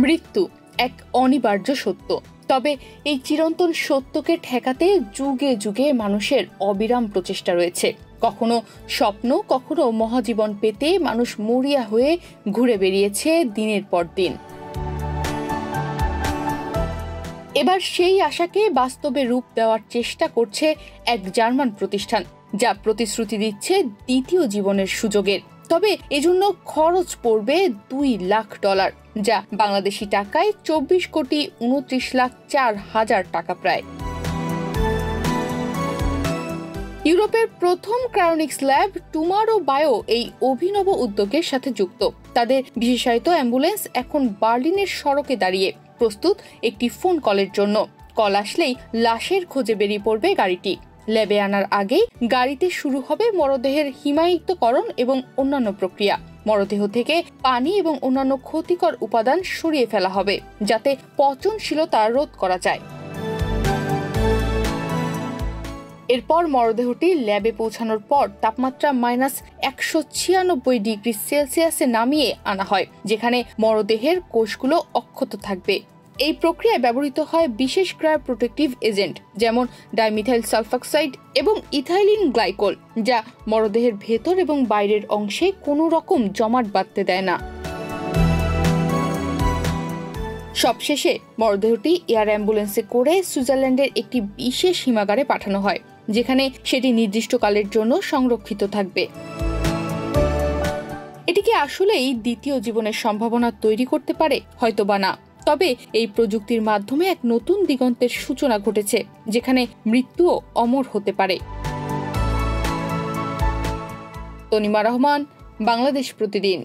মৃত্যু এক অনিবার্য সত্য, তবে এই চিরন্তন সত্যকে ঠেকাতে যুগে যুগে মানুষের অবিরাম প্রচেষ্টা রয়েছে। কখনো স্বপ্ন, কখনো মহাজীবন পেতে মানুষ মরিয়া হয়ে ঘুরে বেরিয়েছে দিনের পর দিন। এবার সেই আশাকে বাস্তবে রূপ দেওয়ার চেষ্টা করছে এক জার্মান প্রতিষ্ঠান, যা প্রতিশ্রুতি দিচ্ছে দ্বিতীয় জীবনের সুযোগের। তবে এজন্য খরচ পড়বে $2 লাখ, যা বাংলাদেশি টাকায় 24,29,04,000 টাকা প্রায়। ইউরোপের প্রথম ক্রায়োনিক্স ল্যাব টুমারো বায়ো এই অভিনব উদ্যোগের সাথে যুক্ত। তাদের বিশেষায়িত অ্যাম্বুলেন্স এখন বার্লিনের সড়কে দাঁড়িয়ে, প্রস্তুত একটি ফোন কলের জন্য। কল আসলেই লাশের খোঁজে বেরিয়ে পড়বে গাড়িটি। ল্যাবে আনার আগেই গাড়িতে শুরু হবে মরদেহের হিমায়িতকরণ এবং অন্যান্য প্রক্রিয়া। মরদেহ থেকে পানি এবং অন্যান্য ক্ষতিকর উপাদান সরিয়ে ফেলা হবে, যাতে পচনশীলতা রোধ করা যায়। এরপর মরদেহটি ল্যাবে পৌঁছানোর পর তাপমাত্রা -196 ডিগ্রি সেলসিয়াসে নামিয়ে আনা হয়, যেখানে মরদেহের কোষগুলো অক্ষত থাকবে। এই প্রক্রিয়ায় ব্যবহৃত হয় বিশেষ ক্রায়োপ্রোটেক্টিভ এজেন্ট, যেমন ডাইমিথাইল সালফাক্সাইড এবং ইথাইলিন গ্লাইকোল, যা মরদেহের ভেতর এবং বাইরের অংশে কোনো রকম জমাট বাঁধতে দেয় না। সবশেষে মরদেহটি এয়ার অ্যাম্বুলেন্সে করে সুইজারল্যান্ডের একটি বিশেষ হিমাগারে পাঠানো হয়, যেখানে সেটি নির্দিষ্টকালের জন্য সংরক্ষিত থাকবে। এটি কি আসলেই দ্বিতীয় জীবনের সম্ভাবনা তৈরি করতে পারে? হয়তোবা না, তবে এই প্রযুক্তির মাধ্যমে এক নতুন দিগন্তের সূচনা ঘটেছে, যেখানে মৃত্যুও অমর হতে পারে। তনিমা রহমান, বাংলাদেশ প্রতিদিন।